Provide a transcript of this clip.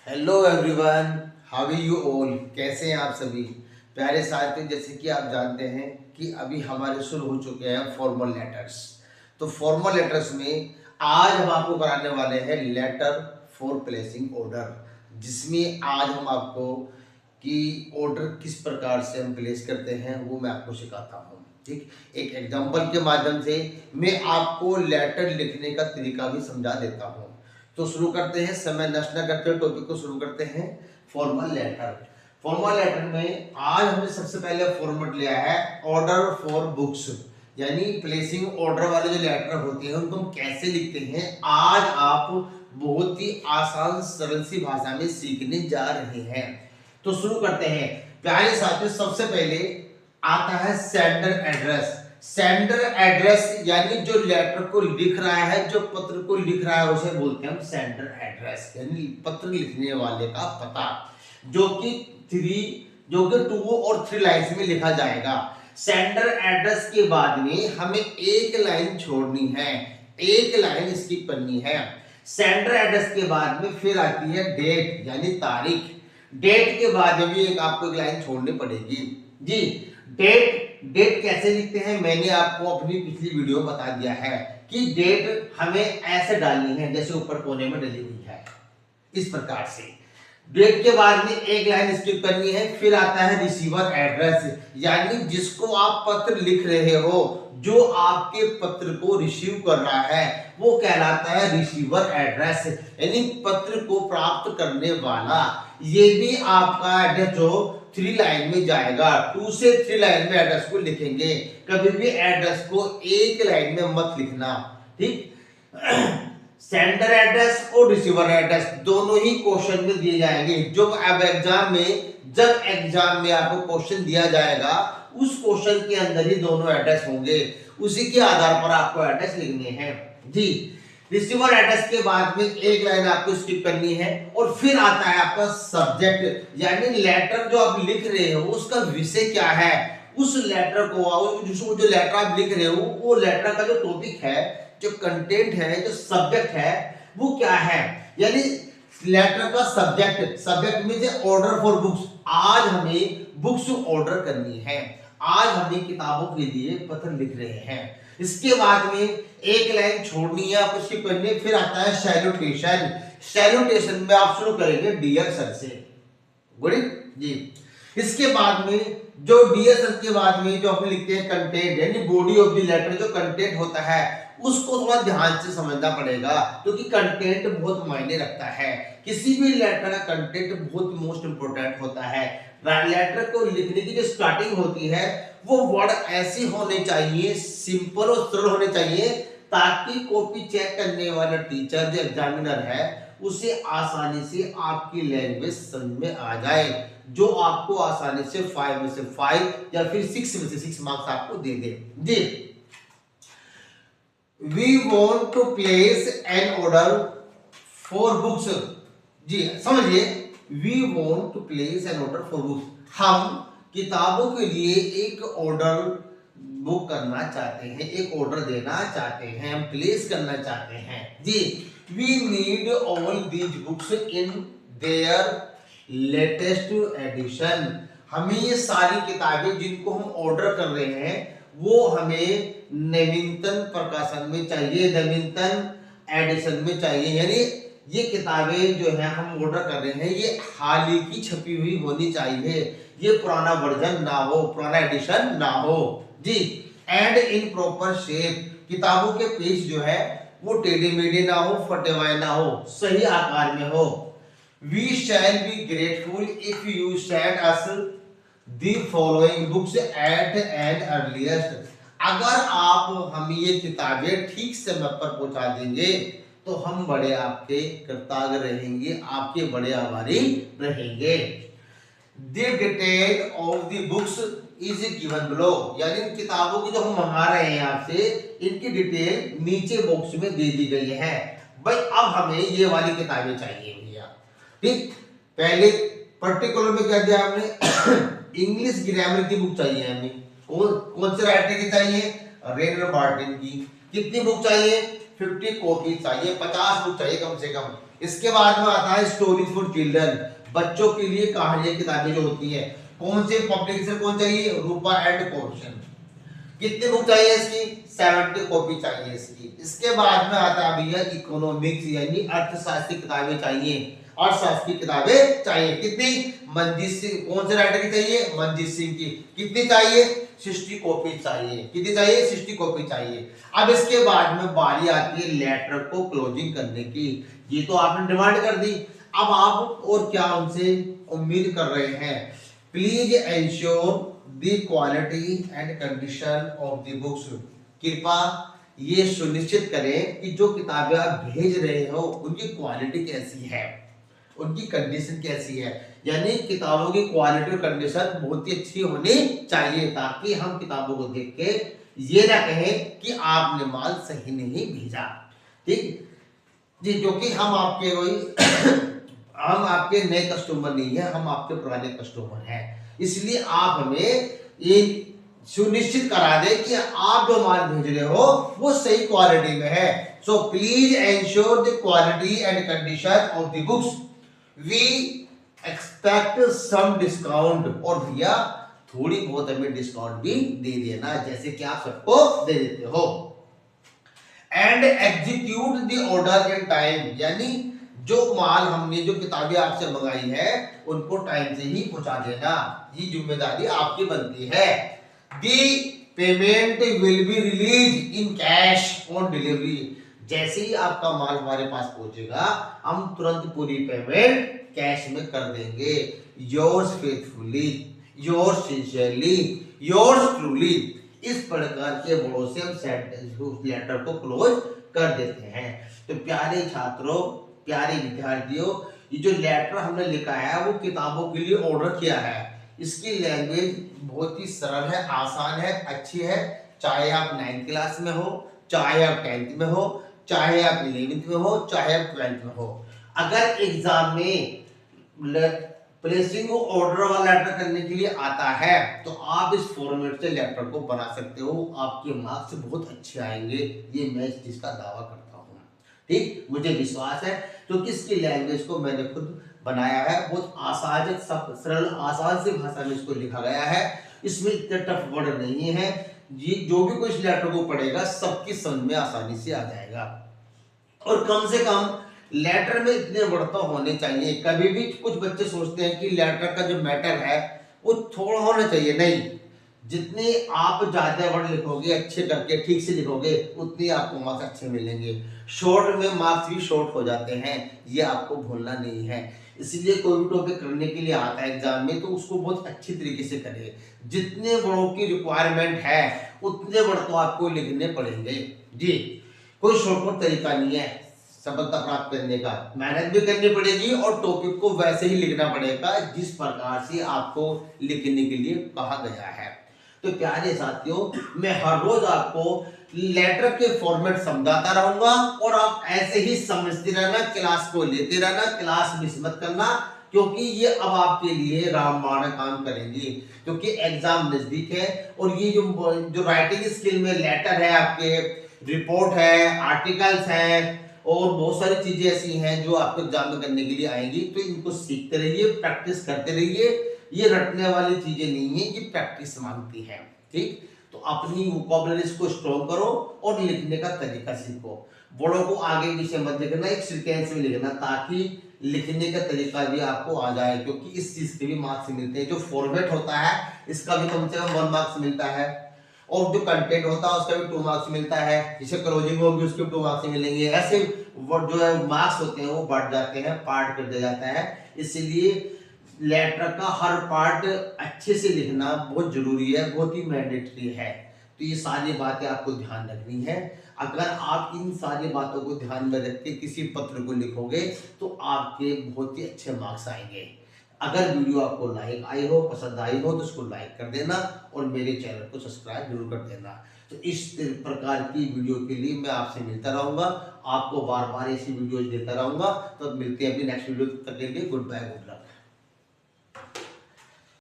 Hello everyone, how are you all. कैसे हैं आप सभी प्यारे साथियों। जैसे कि आप जानते हैं कि अभी हमारे शुरू हो चुके हैं फॉर्मल लेटर्स। तो फॉर्मल लेटर्स में आज हम आपको कराने वाले हैं लेटर फॉर प्लेसिंग ऑर्डर, जिसमें आज हम आपको कि ऑर्डर किस प्रकार से हम प्लेस करते हैं वो मैं आपको सिखाता हूँ। ठीक, एक एग्जांपल के माध्यम से मैं आपको लेटर लिखने का तरीका भी समझा देता हूँ। तो शुरू करते हैं, समय नष्ट न करते हुए टॉपिक को शुरू करते हैं। Formal letter. फॉर्मल लेटर में आज हमने सबसे पहले फॉर्मेट लिया है ऑर्डर फॉर बुक्स, यानी प्लेसिंग ऑर्डर वाले जो लेटर होते हैं उनको हम कैसे लिखते हैं आज आप बहुत ही आसान सरल सी भाषा में सीखने जा रहे हैं। तो शुरू करते हैं प्यारे साथियों। सबसे पहले आता है सेंडर एड्रेस। सेंडर एड्रेस यानी जो लेटर को लिख रहा है, जो पत्र को लिख रहा है, उसे बोलते हैं हम सेंडर एड्रेस, यानी पत्र लिखने वाले का पता, जो कि 2 और 3 लाइन्स में लिखा जाएगा। सेंडर एड्रेस के बाद में हमें एक लाइन छोड़नी है, एक लाइन स्किप करनी है। सेंडर एड्रेस के बाद में फिर आती है डेट यानी तारीख। डेट के बाद में भी आपको एक लाइन छोड़नी पड़ेगी जी। डेट कैसे लिखते हैं मैंने आपको अपनी पिछली वीडियो में बता दिया है कि डेट हमें ऐसे डालनी है जैसे ऊपर कोने में डली हुई है, इस प्रकार से। डेट के बाद में एक लाइन स्किप करनी है। फिर आता है रिसीवर एड्रेस, यानी जिसको आप पत्र लिख रहे हो, जो आपके पत्र को रिसीव कर रहा है, वो कहलाता है रिसीवर एड्रेस, यानी पत्र को प्राप्त करने वाला। ये भी आपका एड्रेस जो 3 लाइन में जाएगा, 2 से 3 लाइन में एड्रेस को लिखेंगे। कभी भी एड्रेस को एक लाइन में मत लिखना, ठीक। सेंडर एड्रेस और रिसीवर एड्रेस दोनों ही क्वेश्चन में दिए जाएंगे। जब एग्जाम में आपको क्वेश्चन दिया जाएगा, उस क्वेश्चन के अंदर ही दोनों एड्रेस होंगे, उसी के आधार पर आपको एड्रेस लिखने हैं जी। रिसीवर एड्रेस के बाद में एक लाइन आपको स्किप करनी है और फिर आता है आपका सब्जेक्ट, यानी लेटर जो आप लिख रहे हो उसका विषय क्या है। उस लेटर को, जो लेटर आप लिख रहे हो, वो लेटर का जो टॉपिक है, जो कंटेंट है, जो सब्जेक्ट है, वो क्या है, यानी लेटर का सब्जेक्ट में से ऑर्डर फॉर बुक्स। आज हमें बुक्स ऑर्डर करनी है, आज हमें किताबों के लिए पत्र लिख रहे हैं। इसके बाद में एक लाइन छोड़नी है, आपको स्किप करनी है। फिर आता है सैल्यूटेशन। सैल्यूटेशन में आप शुरू करेंगे डियर सर से, गुड जी। इसके बाद में जो डियर सर के बाद में जो हम लिखते हैं कंटेंट, यानी बॉडी ऑफ द लेटर, जो कंटेंट होता है उसको थोड़ा ध्यान से समझना पड़ेगा, क्योंकि कंटेंट बहुत मायने रखता है। किसी भी लेटर का कंटेंट बहुत मोस्ट इंपोर्टेंट होता है। लेटर को लिखने की जो स्टार्टिंग होती है, वो वर्ड ऐसे होने चाहिए, सिंपल और सरल होने चाहिए, ताकि कॉपी चेक करने वाला टीचर, जो एग्जामिनर है, उसे आसानी से आपकी लैंग्वेज समझ में आ जाए, जो आपको आसानी से 5 में से 5 या फिर 6 में से 6 मार्क्स आपको दे दे जी। We want to place an order for books जी, समझिए। We want to place an order for books, हम किताबों के लिए एक ऑर्डर बुक करना चाहते हैं, एक ऑर्डर देना चाहते हैं, हम प्लेस करना चाहते हैं जी। We need all these books in their latest edition, हमें ये सारी किताबें जिनको हम ऑर्डर कर रहे हैं, वो हमें नवीनतम प्रकाशन में चाहिए, नवीनतम एडिशन में चाहिए। यानी ये किताबें जो है हम ऑर्डर कर रहे हैं, ये हाल ही की छपी हुई होनी चाहिए, ये पुराना वर्जन ना हो, पुराना एडिशन ना हो जी। एंड इन प्रॉपर शेप, किताबों के पेज जो है वो टेढ़े मेढ़े ना हो, फटे हुए ना हो, सही आकार में हो। We shall be grateful if you send us the following books at an earliest, अगर आप हमें ये किताबें ठीक समय पर पहुंचा देंगे तो हम बड़े आपके कृतज्ञ रहेंगे, आपके बड़े आभारी रहेंगे। The detail of the books is given below, यानी इन किताबों की जो हम मंगा रहे हैं आपसे, इनकी डिटेल नीचे बॉक्स में दे दी गई है। भाई अब हमें ये वाली किताबें चाहिए भैया, ठीक। पहले पर्टिकुलर में क्या दिया हमने इंग्लिश ग्रामर की बुक चाहिए हमें। कौन से राइटर की चाहिए? रेनर मार्टिन की। कितनी बुक चाहिए? 50 कॉपी चाहिए, 50 बुक चाहिए कम से कम। इसके बाद में आता है स्टोरीज फॉर चिल्ड्रन, बच्चों के लिए कहानियां किताबें जो होती हैं। कौन से पब्लिकेशन कौन चाहिए? रूपा एंड कोशन। कितनी बुक चाहिए इसकी? 70 कॉपी चाहिए इसकी। इसके बाद में आता है भैया इकोनॉमिक्स यानी अर्थशास्त्र की किताबें चाहिए, अर्थशास्त्र की किताबें चाहिए। कितनी? मंजीत सिंह, कौन से राइटर की चाहिए? मंजीत सिंह की। कितनी चाहिए? 60 कॉपी चाहिए। कितनी चाहिए? 60 कॉपी चाहिए। अब इसके बाद में बारी आती है लेटर को क्लोजिंग करने की। ये तो आपने डिमांड कर दी, अब आप और क्या उनसे उम्मीद कर रहे हैं? Please ensure the quality and condition of the books. कृपया ये सुनिश्चित करें कि जो किताबें आप भेज रहे हो उनकी क्वालिटी कैसी है, उनकी कंडीशन कैसी है। यानी किताबों की क्वालिटी और कंडीशन बहुत ही अच्छी होनी चाहिए, ताकि हम किताबों को देख के ये ना कहें कि आपने माल सही नहीं भेजा। ठीक जी, क्योंकि हम आपके कोई हम आपके नए कस्टमर नहीं है, हम आपके पुराने कस्टमर हैं। इसलिए आप हमें ये सुनिश्चित करा दें कि आप जो माल भेज रहे हो वो सही क्वालिटी में है। So please ensure the quality and condition of the books, we expect some discount. और भैया थोड़ी बहुत हमें डिस्काउंट भी दे देना, जैसे कि आप सबको दे देते हो। And execute the order in time, यानी जो माल हमने जो किताबें आपसे मंगाई है उनको टाइम से ही पहुंचा देना, ये जिम्मेदारी आपकी बनती है। The payment will be release in cash on delivery, जैसे ही आपका माल हमारे पास पहुंचेगा हम तुरंत पूरी पेमेंट कैश में कर देंगे। Yours faithfully, yours sincerely, yours truly, इस प्रकार के भरोसे हम लेटर को क्लोज कर देते हैं। तो प्यारे छात्रों, प्यारे विद्यार्थियों, ये जो लेटर हमने लिखा है वो किताबों के लिए ऑर्डर किया है। इसकी लैंग्वेज बहुत ही सरल है, आसान है, अच्छी है। चाहे आप 9th क्लास में हो, चाहे आप 10th में हो, चाहे आप 11th में हो, चाहे आप 12th में हो। अगर एग्जाम में प्लेसिंग ऑर्डर वाला लेटर करने के लिए आता है तो आप इस फॉर्मेट से लेटर को बना सकते हो, आपके मार्क्स बहुत अच्छे आएंगे, ये मैं इस चीज का दावा करता हूँ। ठीक, मुझे विश्वास है, क्योंकि इसकी लैंग्वेज को मैंने खुद बनाया है, बहुत आसान सरल आसान सी भाषा में इसको लिखा गया है। इसमें इतने टफ वर्ड नहीं है, ये जो भी कोई इस लेटर को पढ़ेगा सबकी समझ में आसानी से आ जाएगा। और कम से कम लेटर में इतने वर्ड तो होने चाहिए। कभी भी कुछ बच्चे सोचते हैं कि लेटर का जो मैटर है वो थोड़ा होना चाहिए, नहीं, जितने आप ज्यादा वर्ड लिखोगे, अच्छे करके ठीक से लिखोगे, उतनी आपको मार्क्स अच्छे मिलेंगे। शॉर्ट में मार्क्स भी शॉर्ट हो जाते हैं, ये आपको भूलना नहीं है। इसलिए कोई भी टॉपिक करने के लिए आता है एग्जाम में तो उसको बहुत अच्छी तरीके से करिए। जितने वर्डों की रिक्वायरमेंट है उतने वर्ड तो आपको लिखने पड़ेंगे जी, कोई शॉर्टकट तरीका नहीं है सफलता प्राप्त करने का। मेहनत भी करनी पड़ेगी और टॉपिक को वैसे ही लिखना पड़ेगा जिस प्रकार से आपको लिखने के लिए कहा गया है। तो प्यारे साथियों, मैं हर रोज आपको लेटर के फॉर्मेट समझाता रहूंगा और आप ऐसे ही समझते रहना, क्लास को लेते रहना, क्लास मिस मत करना, क्योंकि ये अब आपके लिए रामबाण काम करेंगे, क्योंकि एग्जाम नजदीक है। और ये जो राइटिंग स्किल में लेटर है, आपके रिपोर्ट है, आर्टिकल्स है और बहुत सारी चीजें ऐसी हैं जो आपको एग्जाम में करने के लिए आएंगी, तो इनको सीखते रहिए, प्रैक्टिस करते रहिए। ये रटने वाली चीजें नहीं है, ये प्रैक्टिस मांगती है। ठीक, तो अपनी वोकैबुलरीज को स्ट्रॉन्ग करो और लिखने का तरीका सीखो। वर्डों को आगे पीछे मत लिखना, एक सेंटेंस में लिखना, ताकि लिखने का तरीका भी आपको आ जाए, क्योंकि इस चीज के भी मार्क्स मिलते हैं। जो फॉर्मेट होता है इसका भी कम से कम 1 मार्क्स मिलता है, और जो कंटेंट होता है उसका भी 2 मार्क्स मिलता है। जिसे क्लोजिंग होगी उसके 2 मार्क्स मिलेंगे। ऐसे जो है मार्क्स होते हैं वो बढ़ जाते हैं, पार्ट कर दिया जाता है। इसलिए लेटर का हर पार्ट अच्छे से लिखना बहुत जरूरी है, बहुत ही मैंडेटरी है। तो ये सारी बातें आपको ध्यान रखनी है। अगर आप इन सारी बातों को ध्यान में रख के किसी पत्र को लिखोगे तो आपके बहुत ही अच्छे मार्क्स आएंगे। अगर वीडियो आपको लाइक आई हो, पसंद आई हो, तो उसको लाइक कर देना और मेरे चैनल को सब्सक्राइब जरूर कर देना। तो इस प्रकार की वीडियो के लिए मैं आपसे मिलता रहूंगा, आपको बार बार ऐसी वीडियोज देता रहूंगा। तो मिलते हैं अपनी नेक्स्ट वीडियो, तक के लिए गुड बाय, गुड लक।